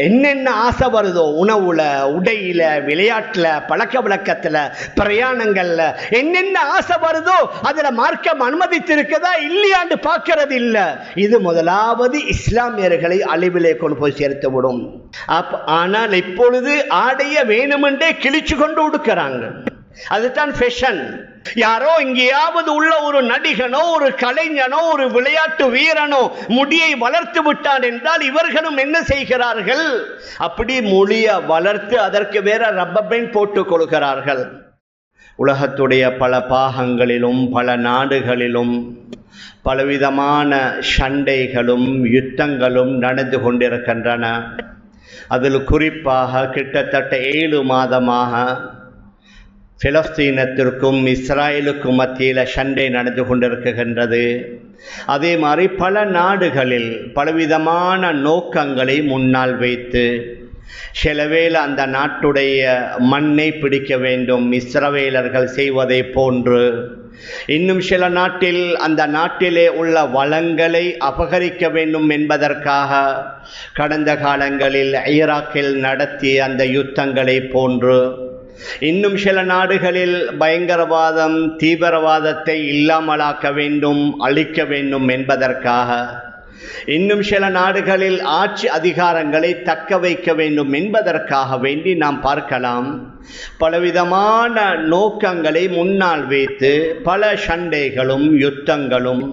என்னென்ன ஆசை வருதோ, உணவுல, உடையில, விளையாட்டுல, பழக்க வழக்கத்துல, பிரயாணங்கள்ல என்னென்ன ஆசை வருதோ அதுல மார்க்கம் அனுமதித்திருக்கதா இல்லையான்னு பார்க்கறது இல்ல. இது முதலாவது இஸ்லாமியர்களை அழிவிலே கொண்டு போய் சேர்த்து விடும். ஆனால் இப்பொழுது ஆடைய வேணுமென்றே கிழிச்சு கொண்டு உடுக்கிறாங்க. அதுதான் ஃபேஷன். யாரோ எங்கேயாவது உள்ள ஒரு நடிகனோ, ஒரு கலைஞனோ, ஒரு விளையாட்டு வீரனோ முடியை வளர்த்து விட்டான் என்றால் இவர்களும் என்ன செய்கிறார்கள்? அப்படி முடியை வளர்த்து அதற்கு வேற ரப்பர் பேண்ட் போட்டுக் கொள்கிறார்கள். உலகத்துடைய பல பாகங்களிலும் பல நாடுகளிலும் பலவிதமான சண்டைகளும் யுத்தங்களும் நடந்து கொண்டிருக்கின்றன. அதில் குறிப்பாக கிட்டத்தட்ட 7 மாதமாக பிலஸ்தீனத்திற்கும் இஸ்ராயலுக்கும் மத்தியில் சண்டை நடந்து கொண்டிருக்கின்றது. அதே மாதிரி பல நாடுகளில் பலவிதமான நோக்கங்களை முன்னால் வைத்து சிலவேளை அந்த நாட்டுடைய மண்ணை பிடிக்க வேண்டும் இஸ்ரவேலர்கள் செய்வதை போன்று, இன்னும் சில நாட்டில் அந்த நாட்டிலே உள்ள வளங்களை அபகரிக்க வேண்டும் என்பதற்காக கடந்த காலங்களில் ஈராக்கில் நடத்திய அந்த யுத்தங்களை போன்று, இன்னும் சில நாடுகளில் பயங்கரவாதம் தீவிரவாதத்தை இல்லாமலாக்க வேண்டும், அழிக்க வேண்டும் என்பதற்காக, இன்னும் சில நாடுகளில் ஆட்சி அதிகாரங்களை தக்க வைக்க வேண்டும் என்பதற்காக வேண்டி நாம் பார்க்கலாம். பலவிதமான நோக்கங்களை முன்னால் வைத்து பல சண்டைகளும் யுத்தங்களும்,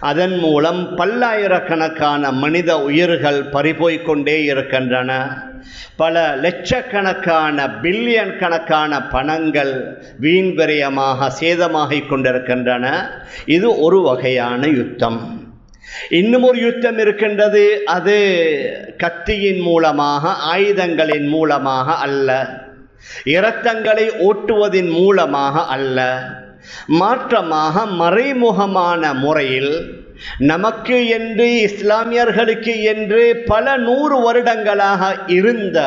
அதன் மூலம் பல்லாயிரக்கணக்கான மனித உயிர்கள் பறிபோய்கொண்டே இருக்கின்றன. பல லட்சக்கணக்கான பில்லியன் கணக்கான பணங்கள் வீண் விரயமாக சேதமாகிக் கொண்டிருக்கின்றன. இது ஒரு வகையான யுத்தம். இன்னும் ஒரு யுத்தம் இருக்கின்றது. அது கத்தியின் மூலமாக, ஆயுதங்களின் மூலமாக அல்ல, இரத்தங்களை ஓட்டுவதின் மூலமாக அல்ல, மாற்றமாக மறைமுகமான முறையில் நமக்கு என்று, இஸ்லாமியர்களுக்கு என்று பல 100 வருடங்களாக இருந்த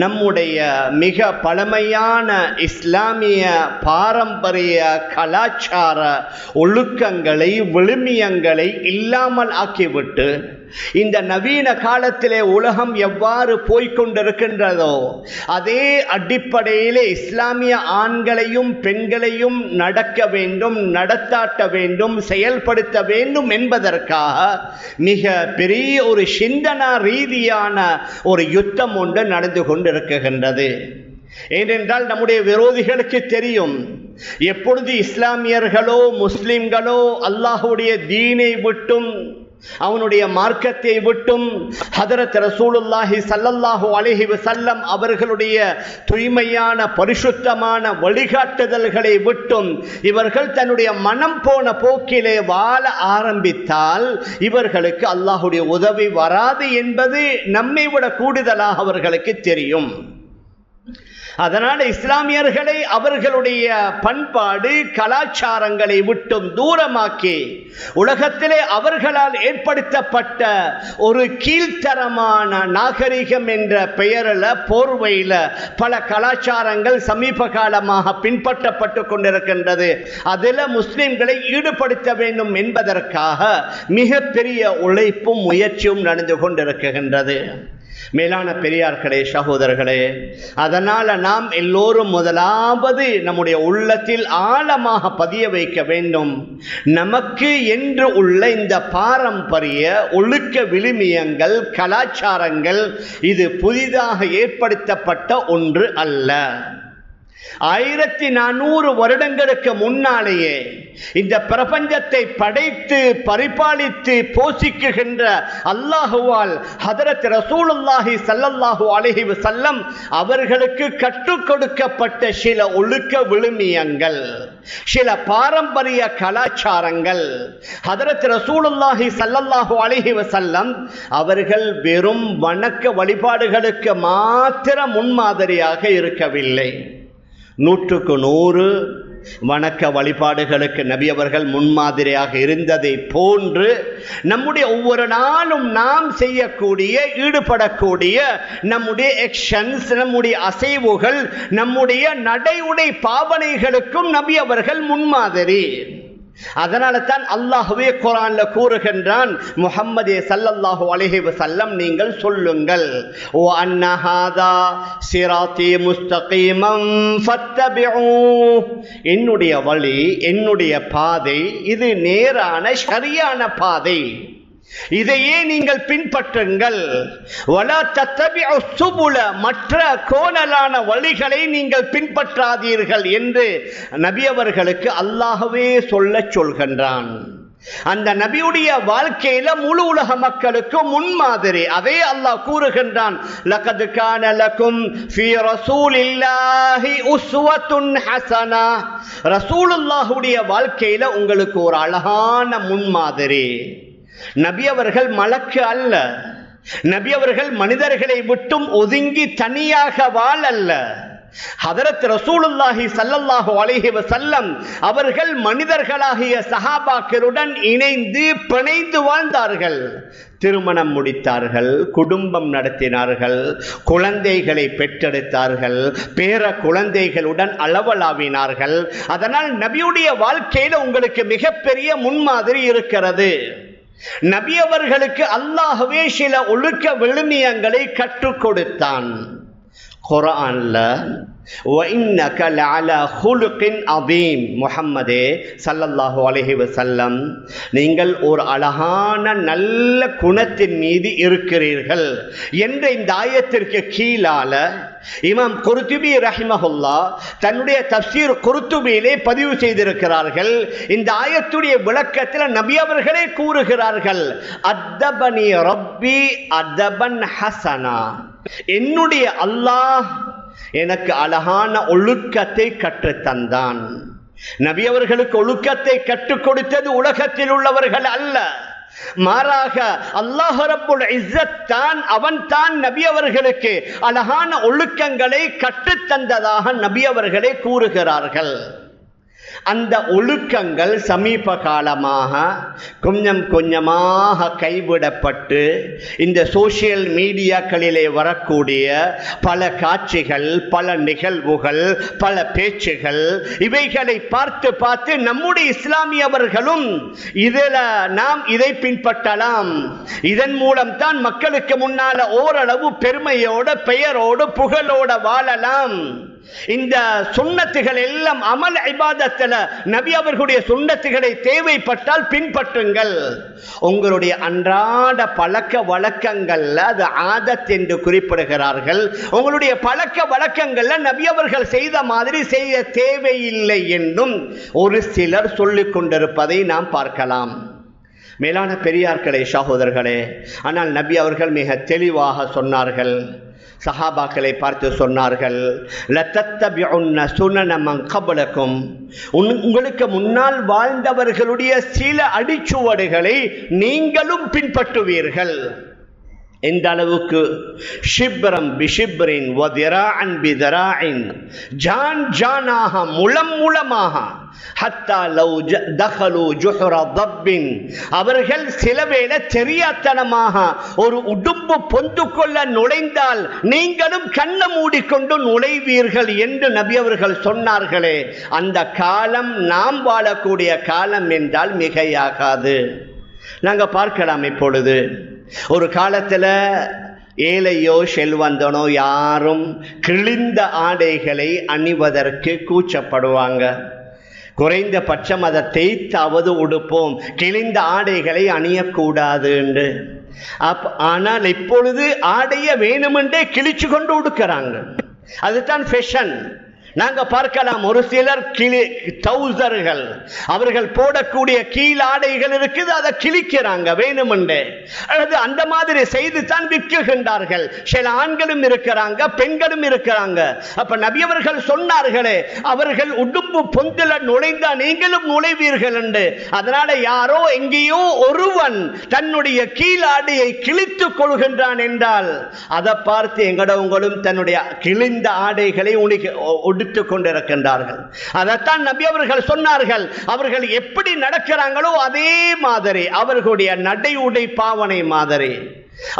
நம்முடைய மிக பழமையான இஸ்லாமிய பாரம்பரிய கலாச்சார ஒழுக்கங்களை, விழுமியங்களை இல்லாமல் ஆக்கிவிட்டு இந்த நவீன காலத்திலே உலகம் எவ்வாறு போய்கொண்டிருக்கின்றதோ அதே அடிப்படையிலே இஸ்லாமிய ஆண்களையும் பெண்களையும் நடக்க வேண்டும், நடத்தாட்ட வேண்டும், செயல்படுத்த வேண்டும் என்பதற்காக மிக பெரிய ஒரு சிந்தனா ரீதியான ஒரு யுத்தம் ஒன்று நடந்து கொண்டிருக்கின்றது. ஏனென்றால் நம்முடைய விரோதிகளுக்கு தெரியும், எப்பொழுது இஸ்லாமியர்களோ முஸ்லிம்களோ அல்லாஹ்வுடைய தீனை விட்டும் அவனுடைய மார்க்கத்தை விட்டும் ஹதரத் ரசூலுல்லாஹி ஸல்லல்லாஹு அலைஹி வஸல்லம் அவர்களுடைய தூய்மையான பரிசுத்தமான வழிகாட்டுதல்களை விட்டும் இவர்கள் தன்னுடைய மனம் போன போக்கிலே வாழ ஆரம்பித்தால் இவர்களுக்கு அல்லாஹ்வுடைய உதவி வராது என்பது நம்மை விட கூடுதலாக அவர்களுக்கு தெரியும். அதனால் இஸ்லாமியர்களை அவர்களுடைய பண்பாடு கலாச்சாரங்களை விட்டும் தூரமாக்கி உலகத்திலே அவர்களால் ஏற்படுத்தப்பட்ட ஒரு கீழ்த்தரமான நாகரிகம் என்ற பெயரில் போர்வையில் பல கலாச்சாரங்கள் சமீப காலமாக பின்பற்றப்பட்டு கொண்டிருக்கின்றது. அதில் முஸ்லிம்களை ஈடுபடுத்த வேண்டும் என்பதற்காக மிகப்பெரிய உழைப்பும் முயற்சியும் நடந்து கொண்டிருக்கின்றது. மேலான பெரியார்களே, சகோதரர்களே, அதனால் நாம் எல்லோரும் முதலாவது நம்முடைய உள்ளத்தில் ஆழமாக பதிய வைக்க வேண்டும், நமக்கு என்று உள்ள இந்த பாரம்பரிய ஒழுக்க விழுமியங்கள் கலாச்சாரங்கள் இது புதிதாக ஏற்படுத்தப்பட்ட ஒன்று அல்ல. 1400 வருடங்களுக்கு முன்னாலேயே இந்த பிரபஞ்சத்தை படைத்து பரிபாலித்து போஷிக்குகின்ற அல்லாஹுவால் ஹதரத் ரசூலுல்லாஹி ஸல்லல்லாஹு அலைஹி வஸல்லம் அவர்களுக்கு கற்றுக் கொடுக்கப்பட்ட சில ஒழுக்க விழுமியங்கள், சில பாரம்பரிய கலாச்சாரங்கள் ஹதரத் ரசூலுல்லாஹி ஸல்லல்லாஹு அலைஹி வஸல்லம் அவர்கள் வெறும் வணக்க வழிபாடுகளுக்கு மாத்திரம் முன்மாதிரியாக இருக்கவில்லை. 100க்கு 100 வணக்க வழிபாடுகளுக்கு நபி அவர்கள் முன்மாதிரியாக இருந்ததை போன்று நம்முடைய ஒவ்வொரு நாளும் நாம் செய்யக்கூடிய ஈடுபடக்கூடிய நம்முடைய ஆக்ஷன்ஸ், நம்முடைய அசைவுகள், நம்முடைய நடை உடை பாவனைகளுக்கும் நபி அவர்கள் முன்மாதிரி. அதனால தான் அல்லாஹ்வே குர்ஆன்ல கூறுகின்றான், முஹம்மதே ஸல்லல்லாஹு அலைஹி வஸல்லம் நீங்கள் சொல்லுங்கள், ஓ அன்ன ஹாதா சிராத்தி முஸ்தகீமன் ஃபத்தபிஊ, என்னுடைய வழி, என்னுடைய பாதை, இது நேரான சரியான பாதை, இதையே நீங்கள் பின்பற்றுங்கள். வலா தத்தபிஉ சுபுல, மற்ற கோணலான வழிகளை நீங்கள் பின்பற்றாதீர்கள் என்று நபி அவர்களுக்கு அல்லாஹ்வே சொல்கின்றான். அந்த நபியுடைய வாழ்க்கையில முழு உலக மக்களுக்கு முன்மாதிரி. அதே அல்லாஹ் கூறுகின்றான், லகத் கான லகும் ஃபீ ரசூலில்லாஹி உஸ்வத்துன் ஹஸனா, ரசூலுல்லாஹுடைய வாழ்க்கையில உங்களுக்கு ஒரு அழகான முன்மாதிரி. நபி அவர்கள் மலக்கு அல்ல, நபி அவர்கள் மனிதர்களை விட்டும் ஒதுங்கி தனியாக வாழல்ல. ஹதரத் ரசூலுல்லாஹி ஸல்லல்லாஹு அலைஹி வஸல்லம் அவர்கள் மனிதர்களாகிய சஹாபாக்களுடன் இணைந்து பிணைந்து வாழ்ந்தார்கள். திருமணம் முடித்தார்கள், குடும்பம் நடத்தினார்கள், குழந்தைகளை பெற்றெடுத்தார்கள், பேர குழந்தைகளுடன் அளவலாவினார்கள். அதனால் நபியுடைய வாழ்க்கையில் உங்களுக்கு மிகப்பெரிய முன்மாதிரி இருக்கிறது. நபி அவர்களுக்கு அல்லாஹ்வே சில ஒழுக்க விழுமியங்களை கற்றுக் கொடுத்தான். குர்ஆன்ல وَإِنَّكَ لَعَلَى خُلُقٍ عَظِيمٍ, முஹம்மதே ஸல்லல்லாஹு அலைஹி வஸல்லம் நீங்கள் ஒரு அழகான நல்ல குணத்தின் மீது இருக்கிறீர்கள் என்ற இந்த ஆயத்திற்கு கீழால இமாம் குர்துபி ரஹிமஹுல்லாஹ் தன்னுடைய தஃப்சீர் குர்துபியிலே பதிவு செய்திருக்கிறார்கள். இந்த ஆயத்துடைய விளக்கத்தில் நபி அவர்களே கூறுகிறார்கள், அத்தபனி ரப்பி அதபன் ஹசனா, என்னுடைய அல்லாஹ் எனக்கு அழகான ஒழுக்கத்தை கற்றுத்தந்தான். நபி அவர்களுக்கு ஒழுக்கத்தை கற்றுக் கொடுத்தது உலகத்தில் உள்ளவர்கள் அல்ல, மாறாக அல்லாஹ் ரப்புல் இஸ்ஸத் தான், அவன் தான் நபி அவர்களுக்கு அழகான ஒழுக்கங்களை கற்றுத்தந்ததாக நபி அவர்களே கூறுகிறார்கள். அந்த ஒழுக்கங்கள் சமீப காலமாக கொஞ்சம் கொஞ்சமாக கைவிடப்பட்டு இந்த சோசியல் மீடியாக்களிலே வரக்கூடிய பல காட்சிகள், பல நிகழ்வுகள், பல பேச்சுகள், இவைகளை பார்த்து பார்த்து நம்முடைய இஸ்லாமியவர்களும் இதில் நாம் இதை பின்பற்றலாம், இதன் மூலம் தான் மக்களுக்கு முன்னால ஓரளவு பெருமையோட பெயரோடு புகழோட வாழலாம், இந்த சுன்னத்துகள் எல்லாம் அமல் இபாதத்துல நபி அவர்களுடைய சுன்னத்துகளை தேவைப்பட்டால் பின்பற்றுங்கள், உங்களுடைய அன்றாட பழக்க வழக்கங்கள்ல அது ஆதத் என்று குறிப்பிடுகிறார்கள், உங்களுடைய பழக்க வழக்கங்கள்ல நபி அவர்கள் செய்த மாதிரி செய்ய தேவையில்லை என்றும் ஒரு சிலர் சொல்லிக் கொண்டிருப்பதை நாம் பார்க்கலாம். மேலான பெரியார்களே, சகோதரர்களே, ஆனால் நபி அவர்கள் மிக தெளிவாக சொன்னார்கள். சஹாபாக்களை பார்த்து சொன்னார்கள், லதத்தபிஉன்ன சுனன மன் கப்லக்கும், உங்களுக்கு முன்னால் வாழ்ந்தவர்களுடைய சில அடிச்சுவடுகளை நீங்களும் பின்பற்றுவீர்கள். எந்த அளவுக்கு? ஷிப்ரம் பிஷிப்ரின் வதிராஅன் பிதராஇன், ஜான் ஜானாக, முலம் மூலமாக, ஹத்தா லவ் தஹலு ஜுஹ்ர தப்பின், அவர்கள் சிலவேளை தெரியாத்தனமாக ஒரு உடும்பு பொந்துக்குள்ள நுழைந்தால் நீங்களும் கண்ணை மூடிக்கொண்டு நுழைவீர்கள் என்று நபி அவர்கள் சொன்னார்களே, அந்த காலம் நாம் வாழக்கூடிய காலம் என்றால் மிகையாகாது. நாங்கள் பார்க்கலாம், இப்பொழுது ஒரு காலத்தில் ஏழையோ செல்வந்தனோ யாரும் கிழிந்த ஆடைகளை அணிவதற்கு கூச்சப்படுவாங்க. குறைந்தபட்சம் அதை தேய்த்தாவது உடுப்போம், கிழிந்த ஆடைகளை அணியக்கூடாது என்று. ஆனால் இப்பொழுது ஆடைய வேணுமென்றே கிழிச்சு கொண்டு உடுக்கிறாங்க. அதுதான் ஃபேஷன். நாங்க பார்க்கலாம், ஒரு சிலர் டவுசர்கள், அவர்கள் போடக்கூடிய கீழாடைகள் இருக்குது, அதை கிழிக்கிறாங்க வேணுமென்றே, அல்லது அந்த மாதிரி செய்து தான் விற்கின்றார்கள். சில ஆண்களும் இருக்கிறாங்க, பெண்களும் இருக்கிறாங்க. அப்ப நபி அவர்கள் சொன்னார்களே, அவர்கள் உடும்பு பொந்தில நுழைந்தா நீங்களும் நுழைவீர்கள் என்று. அதனால யாரோ எங்கேயோ ஒருவன் தன்னுடைய கீழாடையை கிழித்துக் கொள்கின்றான் என்றால் அதை பார்த்து எங்கடவங்களும் தன்னுடைய கிழிந்த ஆடைகளை உடுத்துக் கொண்டிருக்கின்றார்கள். அதைத்தான் நபி அவர்கள் சொன்னார்கள், அவர்கள் எப்படி நடக்கிறாங்களோ அதே மாதிரி, அவர்களுடைய நடை உடை பாவனை மாதிரி,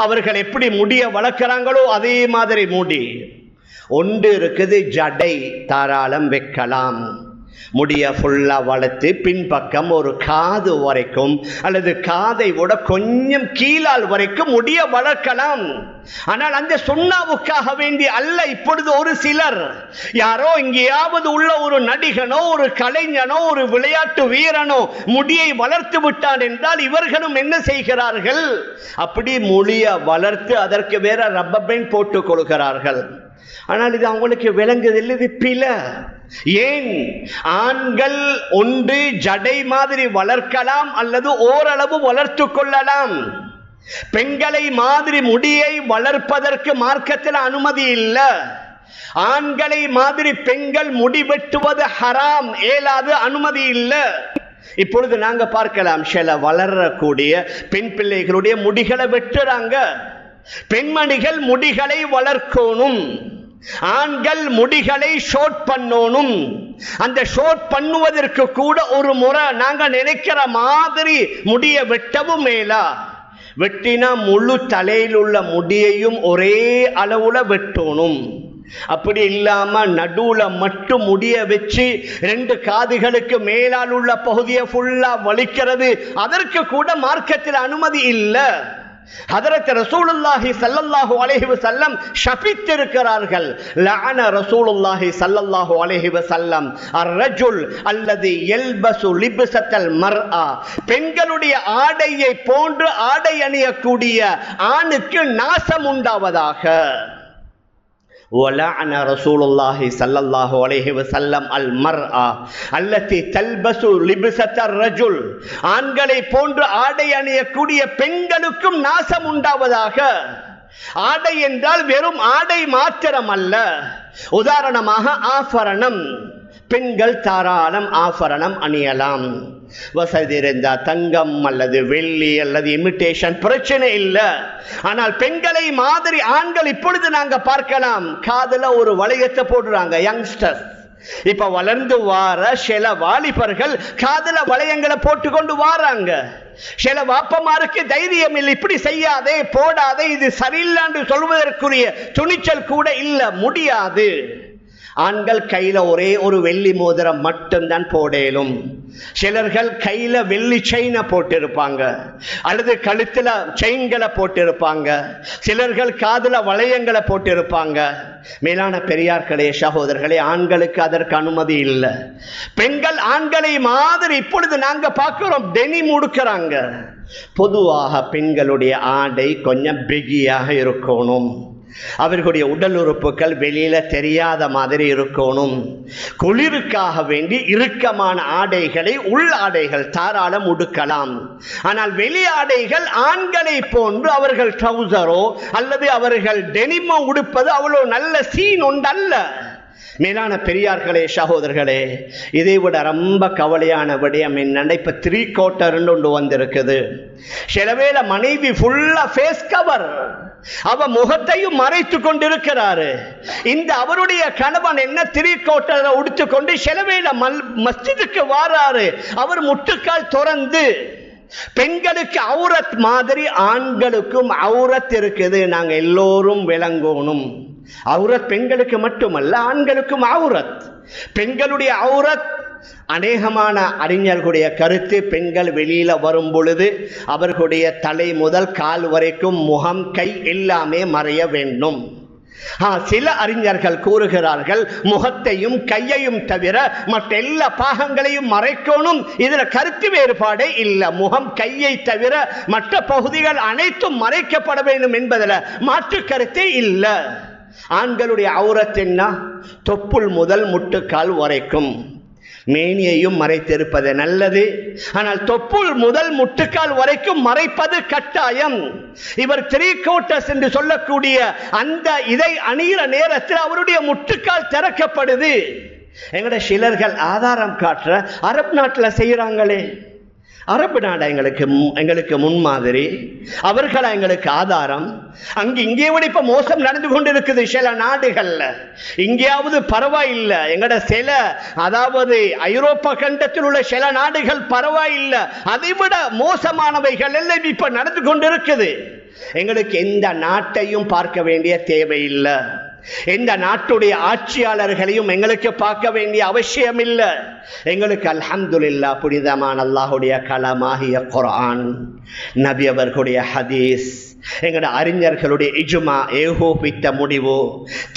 அவர்கள் எப்படி முடிய வளர்க்கிறாங்களோ அதே மாதிரி முடி. ஒன்று இருக்குது, ஜடை தாராளம் வைக்கலாம். முடிய ஃபுல்லா வளர்த்து பின்பக்கம் ஒரு காது வரைக்கும் அல்லது காதை விட கொஞ்சம் கீழால் வரைக்கும் முடிய வளர்க்கலாம். ஆனால் அந்த சுண்ணாவுக்காக வேண்டி அல்ல. இப்பொழுது ஒரு சிலர் யாரோ எங்கேயாவது உள்ள ஒரு நடிகனோ ஒரு கலைஞனோ ஒரு விளையாட்டு வீரனோ முடியை வளர்த்து விட்டான் என்றால் இவர்களும் என்ன செய்கிறார்கள், அப்படி முடிய வளர்த்து அதற்கு வேற ரப்பர் பேண்ட் போட்டுக் கொள்கிறார்கள். ஆனால் இது அவங்களுக்கு விளங்குதில்லை, இது பிழை. ஏன்? ஆண்கள் ஒன்று ஜடை மாதிரி வளர்க்கலாம் அல்லது ஓரளவு வளர்த்து கொள்ளலாம். பெண்களை மாதிரி முடியை வளர்ப்பதற்கு மார்க்கத்தில் அனுமதி இல்லை. ஆண்களை மாதிரி பெண்கள் முடி வெட்டுவது ஹராம், ஏலாது, அனுமதி இல்லை. இப்பொழுது நாங்க பார்க்கலாம், சில வளரக்கூடிய பெண் பிள்ளைகளுடைய முடிகளை வெட்டுறாங்க. பெண்மணிகள் முடிகளை வளர்க்கணும், ஆண்கள் முடிகளை ஷோர்ட் பண்ணணும். அந்த ஷோர்ட் பண்ணுவதற்கு கூட ஒரு முறை நாங்க நினைக்கிற மாதிரி முடிய வெட்டவும் மேலா. வெட்டினா முழு தலையில் உள்ள முடியையும் ஒரே அளவுல வெட்டணும். அப்படி இல்லாம நடுவுல மட்டும் முடிய வச்சு 2 காதுகளுக்கு மேலால் உள்ள பகுதியை ஃபுல்லா வலிக்கிறது, அதற்கு கூட மார்க்கத்தில் அனுமதி இல்லை. ஹதரத் ரசூலுல்லாஹி ஸல்லல்லாஹு அலைஹி வஸல்லம் ஷபித்திருக்கிறார்கள். லஅன ரசூலுல்லாஹி ஸல்லல்லாஹு அலைஹி வஸல்லம் அர்-ரஜுல் அல்லதி யல்பசு லிப்ஸத்தல் மர்ஆ, பெண்களுடைய ஆடையை போன்று ஆடை அணியக்கூடிய ஆணுக்கு நாசம் உண்டாவதாக. وَلَعَنَ رَسُولُ اللَّهِ صَلَّى اللَّهُ عَلَيْهِ وَسَلَّمَ الْمَرْأَةَ الَّتِي تَلْبَسُ لِبْسَةَ الرَّجُلِ, ஆண்களை போன்று ஆடை அணியக்கூடிய பெண்களுக்கும் நாசம் உண்டாவதாக. ஆடை என்றால் வெறும் ஆடை மாத்திரம் அல்ல. உதாரணமாக ஆபரணம், பெண்கள் தாராளம் ஆபரணம் அணியலாம். வசதி இருந்தா தங்கம் அல்லது வெள்ளி அல்லது இமிட்டேஷன், பிரச்சனை இல்லை. ஆனால் பெண்களை மாதிரி ஆண்கள் இப்பொழுது நாங்க பார்க்கலாம், காதுல ஒரு வளையத்தை போடுறாங்க. யங்ஸ்டர்ஸ், இப்ப வளர்ந்து வார சில வாலிபர்கள் காதுல வளையங்களை போட்டுக்கொண்டு வாராங்க. சில வாப்பமாருக்கு தைரியம் இல்லை, இப்படி செய்யாதே போடாதே, இது சரியில்லைன்னு சொல்வதற்குரிய துணிச்சல் கூட இல்ல, முடியாது. ஆண்கள் கையில ஒரே ஒரு வெள்ளி மோதிரம் மட்டும்தான் போடலும். சிலர்கள் கையில வெள்ளி செயினை போட்டிருப்பாங்க அல்லது கழுத்துல செயின்களை போட்டிருப்பாங்க. சிலர்கள் காதுல வளையங்களை போட்டிருப்பாங்க. மேலான பெரியார்களே, சகோதரர்களே, ஆண்களுக்கு அதற்கு அனுமதி இல்லை. பெண்கள் ஆண்களை மாதிரி இப்பொழுது நாங்க பார்க்கிறோம், டெனிம் உடுக்கிறாங்க. பொதுவாக பெண்களுடைய ஆடை கொஞ்சம் பிகியாக இருக்கணும். அவர்களுடைய உடல் உறுப்புகள் வெளியில தெரியாத மாதிரி இருக்கணும். குளிருக்காக வேண்டி இறுக்கமான ஆடைகளை, உள் ஆடைகள் தாராளம் உடுக்கலாம். ஆனால் வெளி ஆடைகள் ஆண்களை போன்று அவர்கள் ட்ரவுசரோ அல்லது அவர்கள் டெனிமோ உடுப்பது அவ்வளோ நல்ல சீன் ஒன்றல்ல. மேலான பெரியார்களே, சகோதரர்களே, இதை விட ரொம்ப கவலையான விடயம் என்னன்னா, இப்ப 3 குவார்ட்டர்னு ஒன்று வந்திருக்குது. சிலவேளை மனைவி ஃபுல்லா ஃபேஸ் கவர், அவ முகத்தையும் மறைத்து கொண்டிருக்கிறாரு. இந்த அவருடைய கணவன் என்ன 3 குவார்ட்டரை உடுத்துக்கொண்டு சிலவேளை மஸ்ஜிதுக்கு வாராரு, அவர் முட்டுக்கால் திறந்து. பெண்களுக்கு அவுரத் மாதிரி ஆண்களுக்கும் அவுரத் இருக்குது, நாங்க எல்லோரும் விளங்கணும். அவுரத் பெண்களுக்கு மட்டுமல்ல, ஆண்களுக்கும் அவுரத். பெண்களுடைய அவுரத், அநேகமான அறிஞர்களுடைய கருத்து, பெண்கள் வெளியில வரும் பொழுது அவர்களுடைய தலை முதல் கால் வரைக்கும் முகம், கை எல்லாமே மறைய வேண்டும். சில அறிஞர்கள் கூறுகிறார்கள் முகத்தையும் கையையும் தவிர மற்ற எல்லா பாகங்களையும் மறைக்கணும். இதுல கருத்து வேறுபாடே இல்லை. முகம், கையை தவிர மற்ற பகுதிகள் அனைத்தும் மறைக்கப்பட வேண்டும் என்பதில் மாற்று கருத்தே இல்லை. ஆண்களுடைய அவுரத் என்ன? தொப்புள் முதல் முட்டுக்கால் வரைக்கும். மேனியையும் மறைத்திருப்பது நல்லது, ஆனால் தொப்புள் முதல் முட்டுக்கால் வரைக்கும் மறைப்பது கட்டாயம். இவர் 3 குவார்ட்டர்ஸ் என்று சொல்லக்கூடிய அந்த இதை அணிகிற நேரத்தில் அவருடைய முட்டுக்கால் திறக்கப்படுது. எங்கட சிலர்கள் ஆதாரம் காட்டுற அரபு நாட்டில் செய்யறாங்களே, அரபு நாடு எங்களுக்கு முன்மாதிரி, அவர்களா எங்களுக்கு ஆதாரம். இங்கே விட இப்ப மோசம் நடந்து கொண்டிருக்குது சில நாடுகள்ல. இங்கேயாவது பரவாயில்லை, எங்கட சில, அதாவது ஐரோப்பா கண்டத்தில் உள்ள சில நாடுகள் பரவாயில்லை, அதைவிட மோசமானவைகள் எல்லாம் இப்ப நடந்து கொண்டிருக்குது. எங்களுக்கு எந்த நாட்டையும் பார்க்க வேண்டிய தேவையில்லை. எந்த நாட்டுடைய ஆட்சியாளர்களையும் எங்களுக்கு பார்க்க வேண்டிய அவசியம் இல்லை. எங்களுக்கு அல்ஹம்துலில்லாஹ் புனிதமான அல்லாஹ்வுடைய கலாமாகிய குர்ஆன், நபி அவர்களுடைய ஹதீஸ், எங்களுடைய அறிஞர்களுடைய இஜ்மா ஏகோபித்த முடிவு,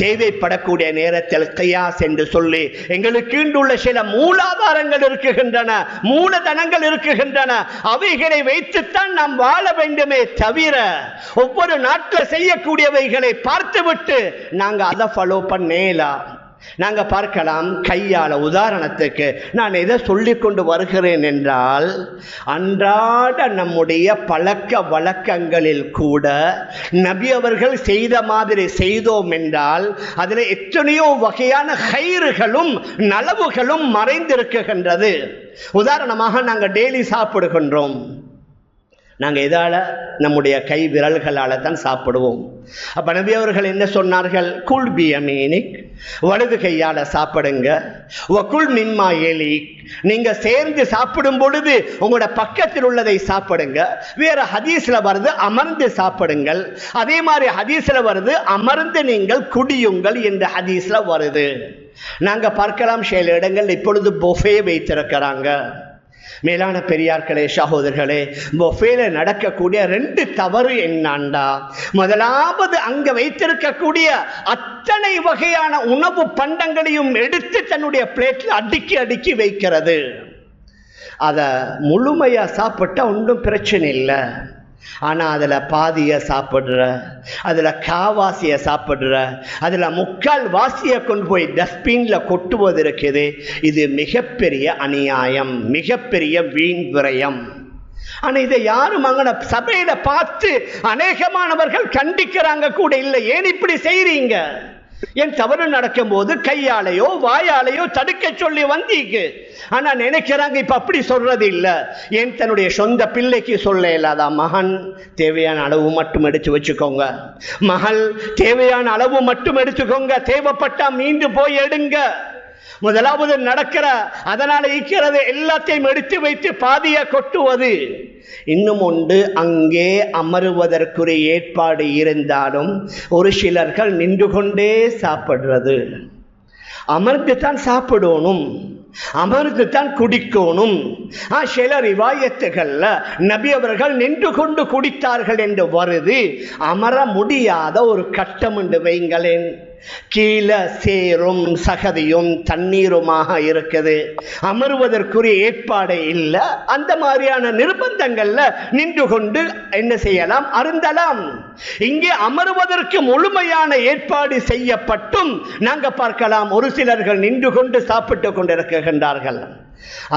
தேவைப்படக்கூடிய நேரத்தில் கியாஸ் என்று சொல்லி எங்களுக்கு உள்ள சில மூலாதாரங்கள் இருக்குகின்றன, மூலதனங்கள் இருக்குகின்றன. அவைகளை வைத்துத்தான் நாம் வாழ வேண்டுமே தவிர ஒவ்வொரு நாட்டில் செய்யக்கூடியவைகளை பார்த்துவிட்டு நாங்கள் அதை ஃபாலோ பண்ணேலாம். நாங்க பார்க்கலாம். கையால உதாரணத்துக்கு நான் எதை சொல்லிக் கொண்டு வருகிறேன் என்றால், அன்றாட நம்முடைய பழக்க வழக்கங்களில் கூட நபி அவர்கள் செய்த மாதிரி செய்தோம் என்றால் அதில் எத்தனையோ வகையான ஹைர்களும் நலவுகளும் மறைந்திருக்கின்றது. உதாரணமாக நாங்கள் டெய்லி சாப்பிடுகின்றோம். நாங்கள் எதால? நம்முடைய கை விரல்களால் தான் சாப்பிடுவோம். அப்ப நபி அவர்கள் என்ன சொன்னார்கள்? குல் பியமீனிக், வலது கையால சாப்பிடுங்க. வகுல் மிம்மா ஏலிக், நீங்க சேர்ந்து சாப்பிடும் பொழுது உங்களோட பக்கத்தில் உள்ளதை சாப்பிடுங்க. வேற ஹதீஸ்ல வருது அமர்ந்து சாப்பிடுங்கள். அதே மாதிரி ஹதீஸ்ல வருது அமர்ந்து நீங்கள் குடியுங்கள் என்ற ஹதீஸ்ல வருது. நாங்க பார்க்கலாம் சில இடங்கள் இப்பொழுது பொஃபே வைத்திருக்கிறாங்க. மேலான பெரியார்களே, சகோதரர்களே, பொஃபேல நடக்கக்கூடிய 2 தவறு என்னண்டா, முதலாவது அங்க வைத்திருக்கக்கூடிய அத்தனை வகையான உணவு பண்டங்களையும் எடுத்து தன்னுடைய பிளேட்ல அடுக்கி அடுக்கி வைக்கிறது. அதை முழுமையா சாப்பிட்டா ஒன்றும் பிரச்சனை இல்லை. ஆனால் அதில் பாதியை சாப்பிட்ற, அதில் காவாசியை சாப்பிட்ற, அதில் முக்கால் வாசியை கொண்டு போய் டஸ்ட்பினில் கொட்டுவது இருக்குது. இது மிகப்பெரிய அநியாயம், மிகப்பெரிய வீண் விரயம். ஆனால் இதை யாரும் அங்கே சபையில பார்த்து அநேகமானவர்கள் கண்டிக்கிறாங்க கூட இல்லை. ஏன் இப்படி செய்றீங்க? என் தவறு நடக்கும் போது கையாலையோ வாயாலையோ தடுக்க சொல்லி வந்தீங்க. ஆனா நினைக்கிறாங்க இப்ப அப்படி சொல்றது இல்ல. ஏன் தன்னுடைய சொந்த பிள்ளைக்கு சொல்ல இல்லாத, மகன் தேவையான அளவு மட்டும் எடுத்து வச்சுக்கோங்க, மகள் தேவையான அளவு மட்டும் எடுத்துக்கோங்க, தேவைப்பட்டா மீண்டும் போய் எடுங்க. முதலாவது நடக்கிற அதனால ஈக்கிறது எல்லாத்தையும் எடுத்து வைத்து பாதிய கொட்டுவது. இன்னும் ஒன்று, அங்கே அமருவதற்குரிய ஏற்பாடு இருந்தாலும் ஒரு சிலர்கள் நின்று கொண்டே சாப்பிடுறது. அமர்ந்து தான் சாப்பிடணும், அமர்ந்து தான் குடிக்கணும். சில ரிவாயத்துகள்ல நபி அவர்கள் நின்று கொண்டு குடித்தார்கள் என்று வருது. அமர முடியாத ஒரு கட்டம் என்று வைங்களேன், கீழே சேரும் சகதியும் தண்ணீருமாக இருக்குது, அமருவதற்குரிய ஏற்பாடு இல்லை. அந்த மாதிரியான நிர்பந்தங்கள்ல நின்று கொண்டு என்ன செய்யலாம்? அருந்தலாம். இங்கே அமருவதற்கு முழுமையான ஏற்பாடு செய்யப்பட்டும் நாங்க பார்க்கலாம் ஒரு சிலர்கள் நின்று கொண்டு சாப்பிட்டு கொண்டிருக்கின்றார்கள்.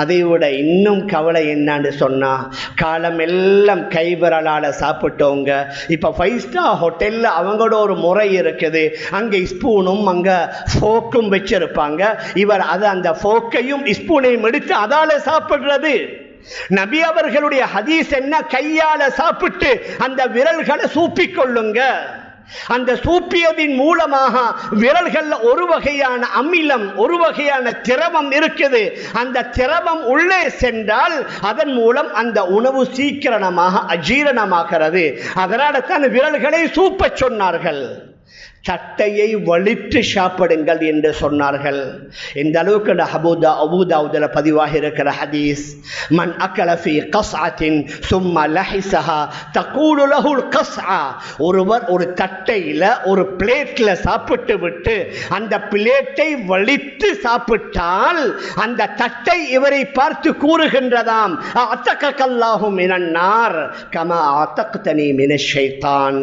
அதை விட இன்னும் கவலை என்னன்னு சொன்னா, காலம் எல்லாம் கைவிரலால சாப்பிட்டவங்க இப்ப 5 ஸ்டார் ஹோட்டல்ல அவங்களோட ஒரு முறை இருக்குது. அங்க ஸ்பூனும் அங்க ஃபோக்கும் வச்சிருப்பாங்க. இவர் அது அந்த ஃபோக்கையும் ஸ்பூனையும் எடுத்து அதால சாப்பிடுறது. நபி அவர்களுடைய ஹதீஸ் என்ன? கையால சாப்பிட்டு அந்த விரல்களை சூப்பிக்கொள்ளுங்க. அந்த சூப்பியதின் மூலமாக விரல்கள் ஒரு வகையான அமிலம், ஒரு வகையான திரவம் இருக்குது. அந்த திரவம் உள்ளே சென்றால் அதன் மூலம் அந்த உணவு சீக்கிரமாக அஜீரணமாகிறது. அதனால தான் விரல்களை சூப்ப சொன்னார்கள். சட்டையை வலித்து சாப்பிடுங்கள் என்று சொன்னார்கள். இந்த அளவுக்கு அபூதாவுதுல பதிவாக இருக்கிற ஹதீஸ், மன் அக்கல ஃபீ கஸ்அத்தின் சும்ம லஹிஸஹா தகூலு லஹுல் கஸ்அ, ஒருவர் ஒரு தட்டையில ஒரு பிளேட்ல சாப்பிட்டு விட்டு அந்த பிளேட்டை வலித்து சாப்பிட்டால் அந்த தட்டை இவரை பார்த்து கூறுகின்றதாம், அத்தகல்லாஹு மினன் நார் கமா அத்தக்தனி மினஷ் ஷைத்தான்,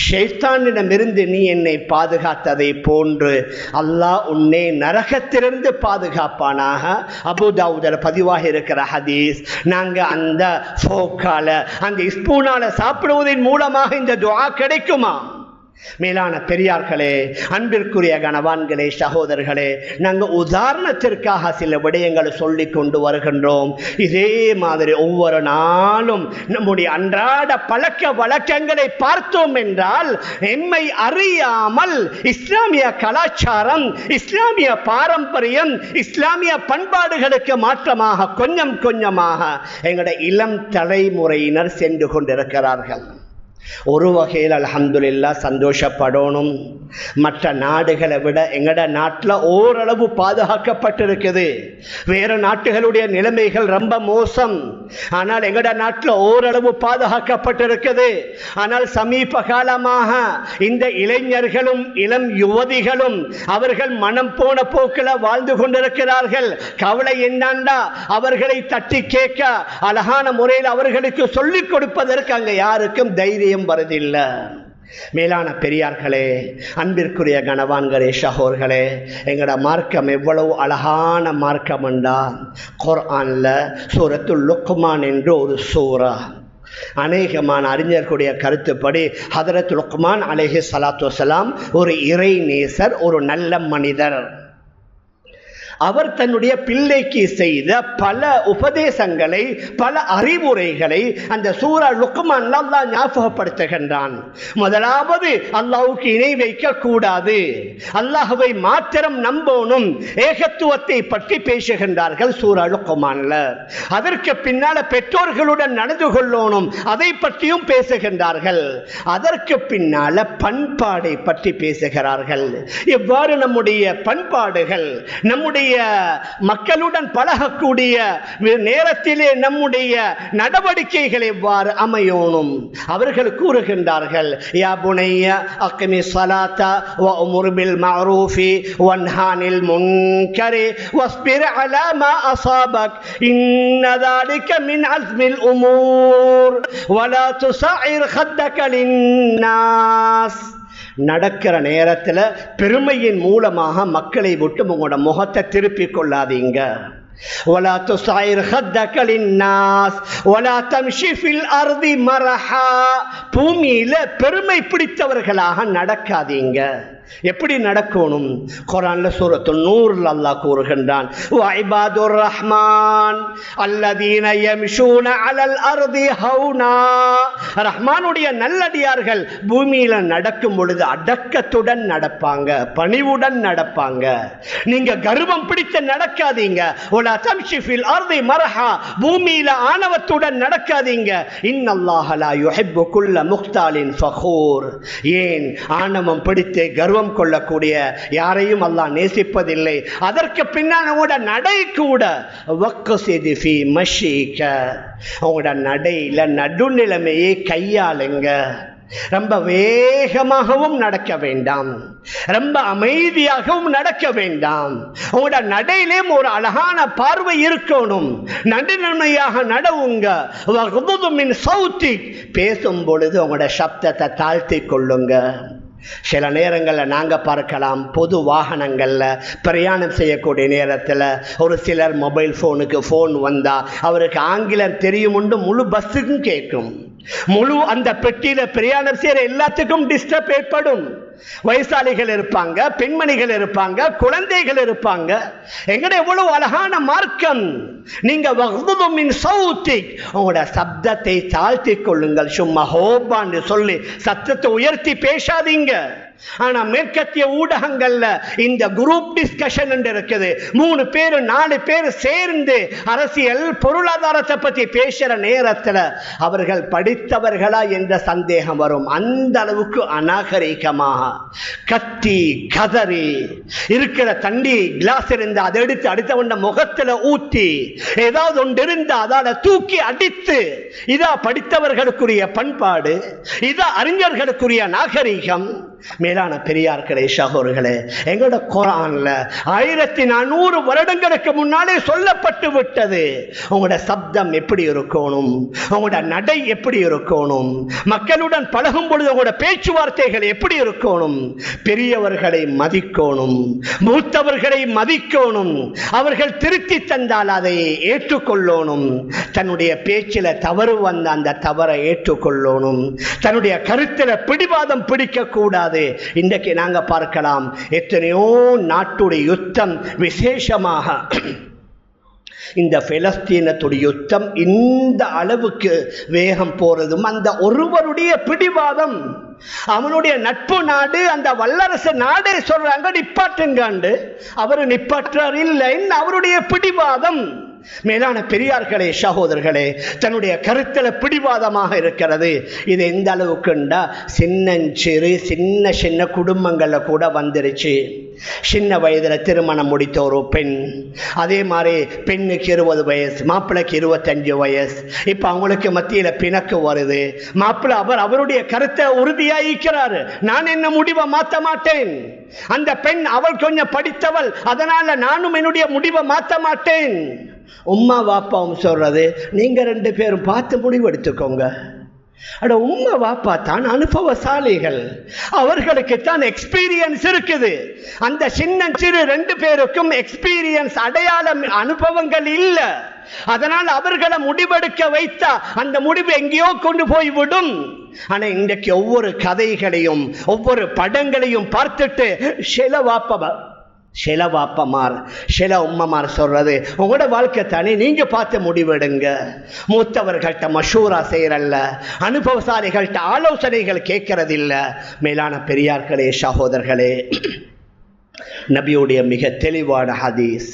ஷைத்தானிடமிருந்து நீ என்னை பாதுகாத்ததை போன்று அல்லாஹ் உன்னை நரகத்திலிருந்து பாதுகாப்பானாக. அபூதாவுதுல பதிவாக இருக்கிற ஹதீஸ். நாங்க அந்த ஃபோக்கால அந்த ஸ்பூனால சாப்பிடுவதன் மூலமாக இந்த துஆ கிடைக்குமா? மேலான பெரியார்களே, அன்பிற்குரிய கணவான்களே, சகோதரர்களே, நாங்கள் உதாரணத்திற்காக சில விடயங்களை சொல்லி கொண்டு வருகின்றோம். இதே மாதிரி ஒவ்வொரு நாளும் நம்முடைய அன்றாட பழக்க வழக்கங்களை பார்த்தோம் என்றால் எம்மை அறியாமல் இஸ்லாமிய கலாச்சாரம், இஸ்லாமிய பாரம்பரியம், இஸ்லாமிய பண்பாடுகளுக்கு மாற்றமாக கொஞ்சம் கொஞ்சமாக எங்களுடைய இளம் தலைமுறையினர் சென்று கொண்டிருக்கிறார்கள். ஒரு வகையில் அல்ஹம்துலில்லாஹ் சந்தோஷப்படணும். மற்ற நாடுகளை விட எங்கட நாட்டில் ஓரளவு பாதுகாக்கப்பட்டிருக்குது. வேற நாட்டுகளுடைய நிலைமைகள் ரொம்ப மோசம். ஆனால் எங்கட நாட்டில் ஓரளவு பாதுகாக்கப்பட்டிருக்குது. ஆனால் சமீப காலமாக இந்த இளைஞர்களும் இளம் யுவதிகளும் அவர்கள் மனம் போன போக்கில் வாழ்ந்து கொண்டிருக்கிறார்கள். கவலை என்னண்டா, அவர்களை தட்டி கேட்க அழகான முறையில் அவர்களுக்கு சொல்லிக் கொடுப்பதற்கு அங்க யாருக்கும் தைரியம் வருதில்லை. மேலான பெரியார்களே, அன்பிற்குரிய கணவான்களே, சகோர்களே, எங்கட மார்க்கம் எவ்வளவு அழகான மார்க்கம் என்றா, குர்ஆன்ல சூரத்துல் லுக்மான் என்று ஒரு சூரா. அநேகமான அறிஞர்களுடைய கருத்துப்படி ஹதரத் லுக்மான் அலைஹி ஸலாத்து வஸலாம் ஒரு இறை நேசர், ஒரு நல்ல மனிதர். அவர் தன்னுடைய பிள்ளைக்கு செய்த பல உபதேசங்களை, பல அறிவுரைகளை அந்த சூரா லுக்மான்ல அல்லாஹ் ஞாபகப்படுத்துகின்றான். முதலாவது, அல்லாஹ்வுக்கு இணை வைக்க கூடாது, அல்லாஹ்வை மாத்திரம் நம்பணும், ஏகத்துவத்தை பற்றி பேசுகின்றார்கள் சூரா லுக்மான்ல. அதற்கு பின்னால பெற்றோர்களுடன் நடந்து கொள்ளணும், அதை பற்றியும் பேசுகின்றார்கள். அதற்கு பின்னால பண்பாடை பற்றி பேசுகிறார்கள். எவ்வாறு நம்முடைய பண்பாடுகள், நம்முடைய மக்களுடன் பழகக்கூடிய நேரத்திலே நம்முடைய நடவடிக்கைகள் எவ்வாறு அமையணும் அவர்கள் கூறுகின்றார்கள். யா புனைய அக்மி ஸலாத வ உம்ர் பில் மஅரூஃபி வன்ஹானில் முன்கரி வஸ்பிர் அலா மா அஸாபக் இன்ன ذلك மின் அஸ்மில் உமூர் வலா துஸஇர் خدك للناس. நடக்கிற நேரத்தில் பெருமையின் மூலமாக மக்களை விட்டு உங்களோட முகத்தை திருப்பிக் கொள்ளாதீங்க. ولا تصعر خدك للناس ولا تمشي في الارض مرحا. பூமியில பெருமை பிடித்தவர்களாக நடக்காதீங்க. எப்படி நடக்கணும்? குர்ஆன்ல சூரத்துல் நூர்ல அல்லாஹ் கூறுகின்றான், வஇபாதுர் ரஹ்மான் அல்லதீன யம்ஷூன அலல் அர்தி ஹௌனா. ரஹ்மானுடைய நல்லடியார்கள் பூமியில நடக்கும் பொழுது அடக்கத்துடன் நடப்பாங்க, பணிவுடன் நடப்பாங்க. நீங்க கர்வம் பிடித்து நடக்காதீங்க. வலா தம்ஷி ஃபில் அர்தி மர்ஹா. பூமியில ஆணவத்துடன் நடக்காதீங்க. இன்னல்லாஹ லா யுஹிப்பு குல்ல முக்தாலின் ஃபகூர். ஏன்? ஆணவம் பிடித்து கர்வம் கொள்ளக்கூடிய யாரையும் அல்லாஹ் நேசிப்பதில்லை. அதற்கு பின்னால் உங்களோட நடை கூட வக்ஸிதி ஃபீ மஷீக. உங்களோட நடையில நடுநிலைமையை கையாளுங்க. ரொம்ப வேகமாகவும் நடக்க வேண்டாம், ரொம்ப அமைதியாகவும் நடக்க வேண்டாம். உங்களோட நடையிலும் ஒரு அழகான பார்வை இருக்கணும். நடுநிலைமையாக நடவுங்க. பேசும் பொழுது உங்களோட சப்தத்தை தாழ்த்தி கொள்ளுங்க. சில நேரங்களில் நாங்கள் பார்க்கலாம், பொது வாகனங்களில் பிரயாணம் செய்யக்கூடிய நேரத்தில் ஒரு சிலர் மொபைல் ஃபோனுக்கு ஃபோன் வந்தால் அவருக்கு ஆங்கிலம் தெரியும் உண்டு முழு பஸ்ஸுக்கும் கேட்கும். முழு அந்த பெட்டியில் பிரயாணம் செய்கிற எல்லாத்துக்கும் டிஸ்டர்ப் ஏற்படும். வயசாளிகள் இருப்பாங்க, பெண்மணிகள் இருப்பாங்க, குழந்தைகள் இருப்பாங்க. எங்கட எவ்வளவு அழகான மார்க்கம். நீங்க உங்களோட சப்தத்தை தாழ்த்தி கொள்ளுங்கள். சும்மா ஹோபான்னு சொல்லி சத்தத்தை உயர்த்தி பேசாதீங்க. ஆனா மேற்கத்திய ஊடகங்கள்ல இந்த குரூப் டிஸ்கஷன் இருக்குது. 3 பேர் 4 பேர் சேர்ந்து அரசியல் பொருளாதாரத்தை பற்றி பேசுற நேரத்தில் அவர்கள் படித்தவர்களா என்ற சந்தேகம் வரும். அந்த அளவுக்கு அநாகரிகமாக கத்தி கதறி இருக்கிற தண்ணி கிளாஸ் இருந்தா அதை எடுத்து அடுத்தவண்ட முகத்துல ஊத்தி ஏதாவது ஒன்று இருந்தா அதால தூக்கி அடித்து, இதா படித்தவர்களுக்குரிய பண்பாடு, இதா அறிஞர்களுக்குரிய நாகரிகம். மேலான பெரியார்களே, சகோதரர்களே, எங்களோட குர்ஆன்ல 1400 வருடங்களுக்கு முன்னாலே சொல்லப்பட்டு விட்டது. உங்களோட சப்தம் எப்படி இருக்கணும், உங்களோட நடை எப்படி இருக்கணும், மக்களுடன் பழகும் பொழுது உங்களோட பேச்சுவார்த்தைகள் எப்படி இருக்கணும். பெரியவர்களை மதிக்கணும், மூத்தவர்களை மதிக்கணும். அவர்கள் திருத்தி தந்தால் அதை ஏற்றுக்கொள்ளணும். தன்னுடைய பேச்சில தவறு வந்த அந்த தவறை ஏற்றுக்கொள்ளணும். தன்னுடைய கருத்தில் பிடிவாதம் பிடிக்க கூடாது. இன்றைக்கு நாங்க பார்க்கலாம், எத்தனையோ நாட்டுடைய யுத்தம், விசேஷமாக இந்த பெலஸ்தீனத்துடைய யுத்தம் இந்த அளவுக்கு வேகம் போறதும் அந்த ஒருவருடைய பிடிவாதம். அவனுடைய நட்பு நாடு, அந்த வல்லரசு நாடே சொல்றாங்க நிப்பாட்டுங்காண்டு, அவர் நிப்பாற்றார் இல்லை. அவருடைய பிடிவாதம். மேலான பெரியார்களே, சகோதரர்களே, தன்னுடைய கருத்துல பிடிவாதமாக இருக்கிறது. இது எந்த அளவுக்குண்டா சின்னஞ்சிறு சின்ன சின்ன குடும்பங்கள்ல கூட வந்துருச்சு. சின்ன வயதுல திருமணம் முடித்த ஒரு பெண், அதே மாதிரி பெண்ணுக்கு 20 வயசு, மாப்பிள்ளைக்கு 25 வயசு. இப்ப அவங்களுக்கு மத்தியில பிணக்கு வருது. மாப்பிள்ளை அவருடைய கருத்தை உறுதியாயிக்கிறாரு, நான் என்ன முடிவை மாற்ற மாட்டேன். அந்த பெண் அவள் கொஞ்சம் படித்தவள், அதனால நானும் என்னுடைய முடிவை மாற்ற மாட்டேன். உம்மா வாப்பாவும் சொல்றது, நீங்க 2 பேரும் பார்த்து முடிவு எடுத்துக்கோங்க. அட உம்மா வாப்பா தான் அனுபவசாலிகள், அவர்களுக்கு தான் எக்ஸ்பீரியன்ஸ் இருக்குது. அந்த சின்ன சிறு 2 பேருக்கும் எக்ஸ்பீரியன்ஸ், அடையாளம், அனுபவங்கள் இல்ல. அதனால் அவர்களை முடிவெடுக்க வைத்தா அந்த முடிவு எங்கேயோ கொண்டு போய் விடும். ஆனா இன்றைக்கு ஒவ்வொரு கதைகளையும் ஒவ்வொரு படங்களையும் பார்த்துட்டு சில வாப்பமார் சில உம்மமார் சொல்றது, உங்களோட வாழ்க்கை தானே, நீங்க பார்த்து முடிவெடுங்க. மூத்தவர்கள்ட்ட மஷூரா செய்யறல்ல, அனுபவசாலிகள்ட்ட ஆலோசனைகள் கேட்கறதில்ல. மேலான பெரியார்களே, சகோதரர்களே, நபியுடைய மிக தெளிவான ஹதீஸ்,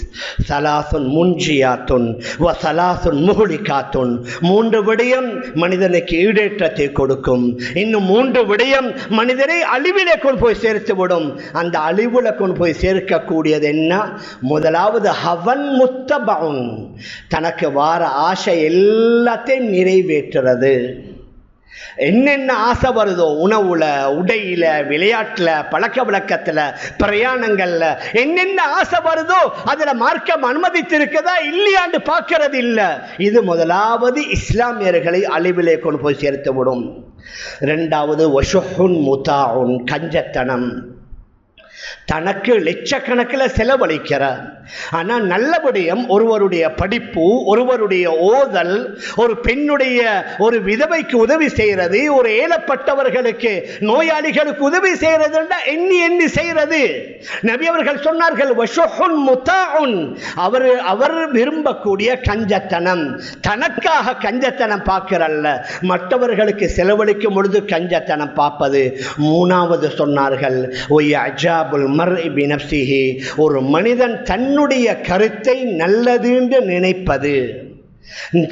சலாசுன் முன்ஜியாத்துன் வ சலாசுன் முஹ்லிகாத்துன், 3 விடயம் மனிதனுக்கு ஈடேற்றத்தை கொடுக்கும், இன்னும் 3 விடயம் மனிதனை அழிவிலே கொண்டு போய் சேர்த்து விடும். அந்த அழிவுல கொண்டு போய் சேர்க்கக்கூடியது என்ன? முதலாவது ஹவன் முத்தபவுன், தனக்கு வார ஆசை எல்லாத்தையும் நிறைவேற்றுறது. என்னென்ன ஆசை வருதோ, உணவுல, உடையில, விளையாட்டுல, பழக்க வழக்கத்துல, பிரயாணங்கள்ல என்னென்ன ஆசை வருதோ அதுல மார்க்கம் அனுமதித்திருக்கதா இல்லையான்னு பார்க்கறது இல்ல. இது முதலாவது இஸ்லாமியர்களை அழிவிலே கொண்டு போய் சேர்த்து விடும். 2வது வஷுஹுன் முதாஉன், கஞ்சத்தனம். தனக்கு லட்சக்கணக்கில் செலவழிக்கிறார். ஆனால் நல்லபடியும் ஒருவருடைய படிப்பு, ஒருவருடைய ஓதல், ஒரு பெண்ணுடைய ஒரு விதவைக்கு உதவி செய்கிறது, ஒரு ஏலப்பட்டவர்களுக்கு நோயாளிகளுக்கு உதவி செய்கிறது, எண்ணி எண்ணி செய்கிறது. நபி அவர்கள் சொன்னார்கள், வஷுஹுன் முதாஉன், அவர் விரும்பக்கூடிய கஞ்சத்தனம். தனக்காக கஞ்சத்தனம் பார்க்கிறல்ல, மற்றவர்களுக்கு செலவழிக்கும் பொழுது கஞ்சத்தனம் பார்ப்பது. 3வது சொன்னார்கள், ஒரு மனிதன் தன்னுடைய கருத்தை நல்லது என்று நினைப்பது,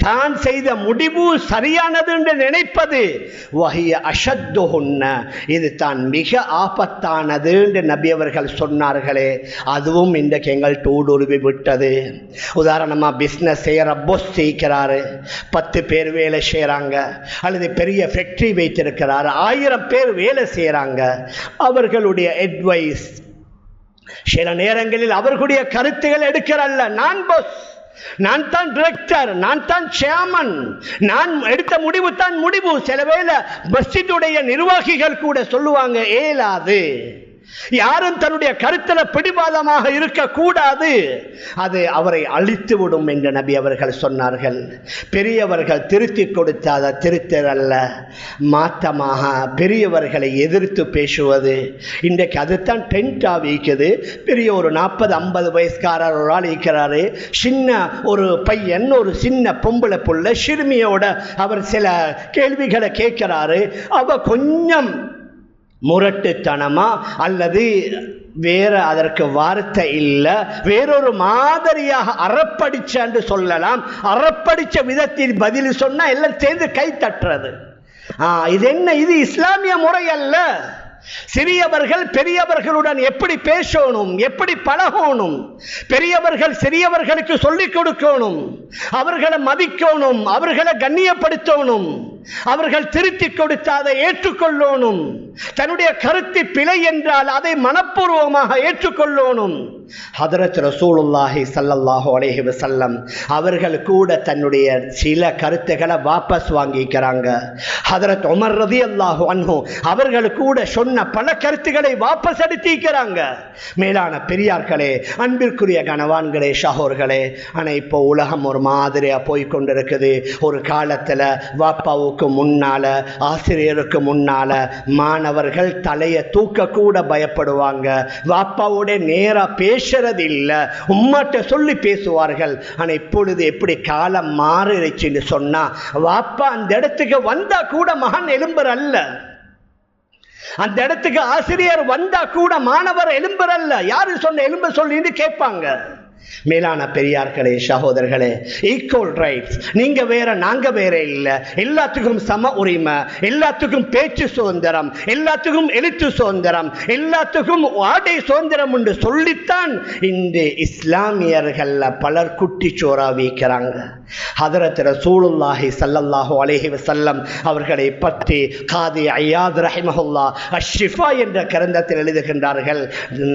தான் செய்த முடிவு சரியானது என்று நினைப்பது. வஹிய அஷத்துஹுன்ன, இது தான் மிக ஆபத்தானது என்று நபி அவர்கள் சொன்னார்களே, அதுவும் இன்றைக்கு எங்கள்கிட்ட ஊடுருவி விட்டது. உதாரணமா பிஸ்னஸ் செய்கிற பொஸ் செய்கிறாரு, 10 பேர் வேலை செய்கிறாங்க, அல்லது பெரிய ஃபேக்டரி வைத்திருக்கிறாரு, 1000 பேர் வேலை செய்கிறாங்க. அவர்களுடைய அட்வைஸ், சில நேரங்களில் அவர்களுடைய கருத்துகள் எடுக்கிறல்ல, நான் பொஸ், நான் தான் டிரெக்டர், நான் தான் சேர்மன், நான் எடுத்த முடிவு தான் முடிவு. சில வேளை மஸ்ஜிதுடைய நிர்வாகிகள் கூட சொல்லுவாங்க, ஏலாது, யாரும் தன்னுடைய கருத்துல பிடிவாதமாக இருக்கக்கூடாது, அது அவரை அழித்து விடும் என்று நபி அவர்கள் சொன்னார்கள். பெரியவர்கள் திருத்தி கொடுத்தாத திருத்தரல்ல, மாற்றமாக பெரியவர்களை எதிர்த்து பேசுவது. இன்றைக்கு அதுதான் டென்ட்டாக வைக்குது. பெரிய ஒரு 40-50 வயசுக்காரர் ஒரு ஆள் இருக்கிறாரு, சின்ன ஒரு பையன், ஒரு சின்ன பொம்பளை புள்ள சிறுமியோட அவர் சில கேள்விகளை கேட்கிறாரு. அவ கொஞ்சம் முரட்டுத்தனமா அல்லது வேற அதற்கு வார்த்தை இல்ல, வேறொரு மாதிரியாக அறப்படிச்ச என்று சொல்லலாம், அறப்படிச்ச விதத்தில் பதில் சொன்னா எல்லாம் சேர்ந்து கை தட்டுறது. இது என்ன? இது இஸ்லாமிய முறை அல்ல. சிறியவர்கள் பெரியவர்களுடன் எப்படி பேசணும், எப்படி பழகணும், பெரியவர்கள் சிறியவர்களுக்கு சொல்லிக் கொடுக்கணும், அவர்களை மதிக்கணும், அவர்களை கண்ணியப்படுத்தணும், அவர்கள் திருத்தி கொடுத்து அதை ஏற்றுக்கொள்ளணும். தன்னுடைய கருத்து பிழை என்றால் அதை மனப்பூர்வமாக ஏற்றுக்கொள்ளணும். ஹதரத் ரசூலுல்லாஹி ஸல்லல்லாஹு அலைஹி வஸல்லம் அவர்கள் கூட தன்னுடைய சில கருத்துக்களை வாபஸ் வாங்கிக்கிறாங்க. ஹதரத் உமர் ரலியல்லாஹு அன்ஹு அவர்கள் கூட சொன்ன பல கருத்துக்களை வாபஸ் எடுத்திருக்கிறாங்க. மேலான பெரியார்களே, அன்பிற்குரிய கணவான்களே, ஷஹோர்களே, ஆனால் இப்போ உலகம் ஒரு மாதிரியா போய்கொண்டிருக்குது. ஒரு காலத்துல வாப்பாவுக்கு முன்னால, ஆசிரியருக்கு முன்னால மாணவர்கள் தலையை தூக்க கூட பயப்படுவாங்க. வாப்பாவோட நேரா பேசுறது இல்லை, உம்மாட்ட சொல்லி பேசுவார்கள். ஆனா இப்பொழுது எப்படி காலம் மாறிடுச்சுன்னு சொன்னா, வாப்பா அந்த இடத்துக்கு வந்தா கூட மகன் எழும்பர் அல்ல, அந்த இடத்துக்கு ஆசிரியர் வந்தா கூட மாணவர் எழும்பர் அல்ல. யாரு சொன்ன எலும்ப சொல்லின்னு கேட்பாங்க. மேலான பெரியார்களே சகோதரர்களே, ஈக்குவல் ரைட்ஸ், நீங்க வேற நாங்க வேற இல்ல, எல்லாத்துக்கும் சம உரிமை, எல்லாத்துக்கும் பேச்சு சுதந்திரம், எல்லாத்துக்கும் எழுத்து சுதந்திரம், எல்லாத்துக்கும் ஆடை சுதந்திரம் என்று சொல்லித்தான் இந்த இஸ்லாமியர்கள் பலர் குட்டி சோறா வைக்கிறாங்க. ஹதரத் ரசூலுல்லாஹி ஸல்லல்லாஹு அலைஹி வஸல்லம் அவர்களை பற்றி காதி ஐயாத் ரஹிமஹுல்லாஹ் அஷ்ஷிஃபா என்ற கிரந்தத்தில் எழுதுகின்றார்கள்,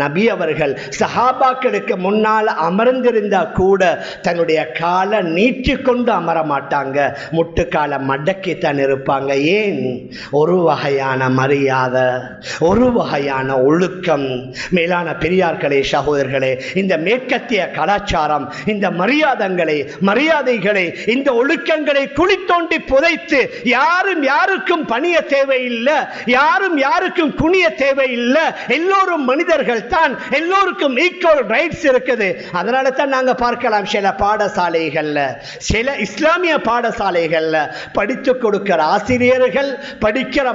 நபி அவர்கள் சஹாபாக்களுக்கு முன்னால் அமர்ந்திருந்தா கூட தன்னுடைய காலை நீட்டிக்கொண்டு அமர மாட்டாங்க, முட்டுக்காலை மடக்கித்தான் இருப்பாங்க. ஏன்? ஒரு வகையான மரியாதை, ஒரு வகையான ஒழுக்கம். மேலான பெரியார்களே சகோதரர்களே, இந்த மேற்கத்திய கலாச்சாரம் இந்த மரியாதைகளை இந்த ஒழுக்கங்களை குழி தோண்டி புதைத்து யாரும் யாருக்கும் பணிய தேவையில்லை, யாரும் யாருக்கும் குனிய தேவையில்லை, எல்லோரும் மனிதர்கள் தான், எல்லோருக்கும் ஈக்குவல் ரைட்ஸ் இருக்குது. அதனால தான் நாங்க பார்க்கலாம் சில பாடசாலைகள்ல, சில இஸ்லாமிய பாடசாலைகள்ல படித்துக் கொடுக்கிற ஆசிரியர்கள், படிக்கிற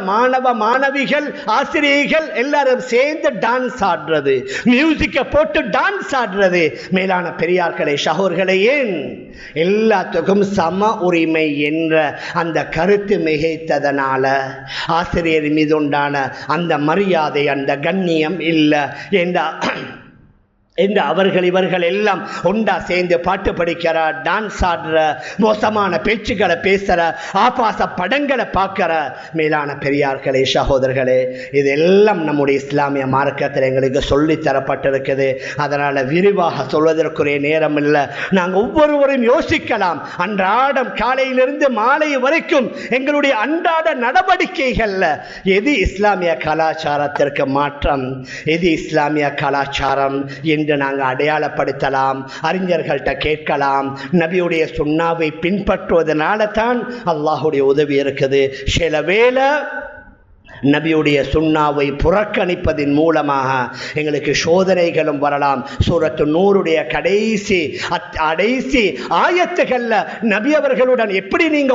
மாணவிகள், ஆசிரியர்கள் எல்லாரும் சேர்ந்து டான்ஸ் ஆடுறது, மியூசிக்கை போட்டு டான்ஸ் ஆடுறது. மேலான பெரியார்களே சகோதரர்களே, ஏன்? எல்லாத்துக்கும் சம உரிமை என்ற அந்த கருத்து மிகைத்ததனால ஆசிரியர் மீது உண்டான அந்த மரியாதை, அந்த கண்ணியம் இல்லை என்று அவர்கள் இவர்கள் எல்லாம் ஒன்றா சேர்ந்து பாட்டு படிக்கிற, டான்ஸ் ஆடுற, மோசமான பேச்சுக்களை பேசுற, ஆபாச படங்களை பார்க்கிற. மேலான பெரியார்களே சகோதரர்களே, இதெல்லாம் நம்முடைய இஸ்லாமிய மார்க்கத்தில் எங்களுக்கு சொல்லி தரப்பட்டிருக்குது. அதனால் விரிவாக சொல்வதற்குரிய நேரம் இல்லை. நாங்கள் ஒவ்வொருவரும் யோசிக்கலாம். அன்றாடம் காலையிலிருந்து மாலை வரைக்கும் எங்களுடைய அன்றாட நடவடிக்கைகளில் எது இஸ்லாமிய கலாச்சாரத்திற்கு மாற்றம், எது இஸ்லாமிய கலாச்சாரம் என்று நாங்கள் அடையாளப்படுத்தலாம், அறிஞர்கள்ட்ட கேட்கலாம். நபியுடைய சுன்னாவை பின்பற்றுவதனால தான் அல்லாஹுடைய உதவி இருக்குது. சில வேளை நபியுடைய சுன்னாவை புறக்கணிப்பதின் மூலமாக எங்களுக்கு சோதனைகளும் வரலாம். சூரத்து நூருடைய கடைசி ஆயத்துகள்ல நபி அவர்களுடன் எப்படி நீங்க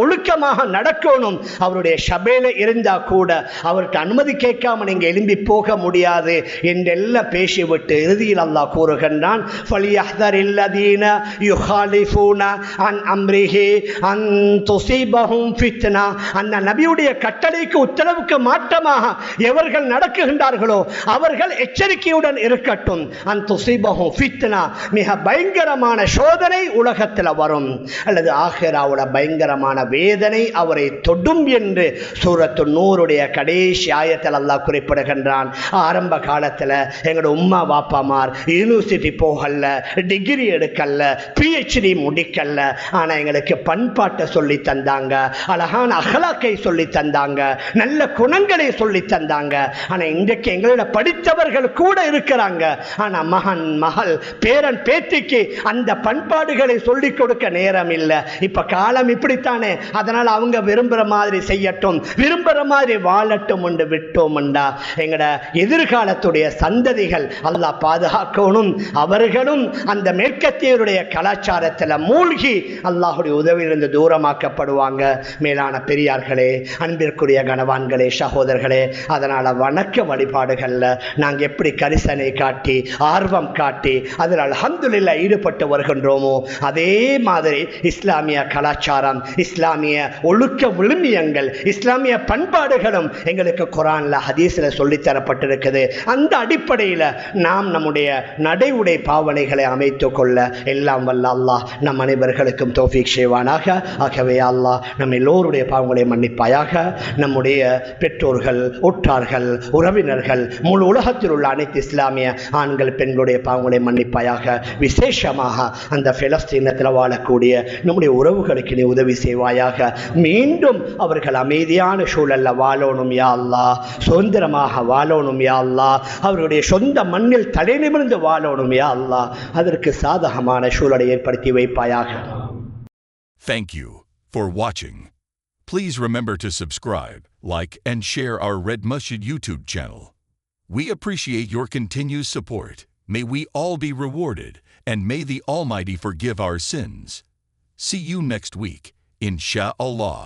ஒழுக்கமாக நடக்கணும், அவருடைய சபையில இருந்தா கூட அவருக்கு அனுமதி கேட்காம நீங்க எழும்பி போக முடியாது என்றெல்லாம் பேசிவிட்டு இறுதியில் அல்லாஹ் கூறுகின்றான், ஃபலியஹ்தரில்லதீன யுகாலிஃபூன அன் அம்ரிஹி அன் துஸீபஹும் ஃபித்னா. அந்த நபியுடைய கட்டளைக்கு உத்தரவுக்கு மாற்றமாக எவர்கள் நடக்குகின்றார்களோ அவர்கள் எச்சரிக்கையுடன் இருக்கட்டும். அன் துஸீபஹும் ஃபித்னா, மிக பயங்கரமான சோதனை உலகத்தில் வரும், அல்லது ஆகிராவுல பயங்கரமான வேதனை அவரை தொடும் என்று சூரத்து நூருடைய கடைசி ஆயத்தில் அல்லாஹ் குறிப்பிடுகின்றான். ஆரம்ப காலத்தில் எங்களோட உம்மா வாப்பாமார் யூனிவர்சிட்டி போகல, டிகிரி எடுக்கல, பிஹெச்டி முடிக்கல, ஆனா எங்களுக்கு பண்பாட்டை சொல்லி தந்தாங்க, அழகான அகலாக்கை சொல்லி தந்தாங்க, நல்ல குணங்களை சொல்லி தந்தாங்க. ஆனா இன்றைக்கு எங்களோட படித்தவர்கள் கூட இருக்கிறாங்க, ஆனா மகன் மகள் பேரன் பேத்திக்கு அந்த பண்பாடுகளை சொல்லிக் கொடுக்க நேரம் இல்லை. இப்ப காலம் இப்படித்தானே, அதனால அவங்க விரும்புற மாதிரி செய்யட்டும், விரும்புற மாதிரி வாழட்டும் என்று விட்டோம்டா எங்கட எதிர்காலத்துடைய சந்ததிகள் அல்லாஹ் பாதுகாக்கணும். அவர்களும் அந்த மேற்கத்தியருடைய கலாச்சாரத்தில் மூழ்கி அல்லாஹுடைய உதவியிலிருந்து தூரமாக்கப்படுவாங்க. மேலான பெரியார்களே, அன்பிற்குரிய கணவான்களே, சகோதரர்களே, அதனால வணக்க வழிபாடுகள்ல நாங்கள் எப்படி கரிசனை காட்டி ஆர்வம் காட்டி அதில் அல்ஹம்துலில்லாஹ் ஈடுபட்டு வருகின்றோமோ அதே மாதிரி இஸ்லாமிய கலாச்சாரம், இஸ்லாமிய ஒழுக்க விழுமியங்கள், இஸ்லாமிய பண்பாடுகளும் எங்களுக்கு குர்ஆன்ல ஹதீஸ்ல சொல்லித்தரப்பட்டிருக்குது. அந்த அடிப்படையில் நாம் நம்முடைய நடை உடை பாவனைகளை அமைத்துக் கொள்ள எல்லாம் வல்ல அல்லாஹ் நம் அனைவர்களுக்கும் தௌஃபீக் செய்வானாக. ஆகவே அல்லாஹ் நம் எல்லோருடைய பாவங்களை மன்னிப்பாயாக. நம்முடைய பெற்றோர்கள், உற்றார்கள், உறவினர்கள், முழு உலகத்தில் உள்ள அனைத்து இஸ்லாமிய ஆண்கள் பெண்களுடைய பாவங்களை மன்னிப்பாயாக. விசேஷமாக அந்த பெலஸ்தீனத்தில் வாழக்கூடிய நம்முடைய உறவுகளுக்கு நீ உதவி செய்வாயாக. மீண்டும் அவர்கள் அமைதியான சூழல்ல வாழணும் யா அல்லாஹ், சுதந்திரமாக வாழணும் யா அல்லாஹ், அவருடைய சொந்த மண்ணில் தலை நிமிர்ந்து வாழணும் யா அல்லாஹ். அதற்கு சாதகமான சூழலை ஏற்படுத்தி வைப்பாயாக. Thank you for watching. Please remember to subscribe, like, and share our Red Masjid YouTube channel. We appreciate your continued support. May we all be rewarded, and may the Almighty forgive our sins. See you next week, Insha'Allah.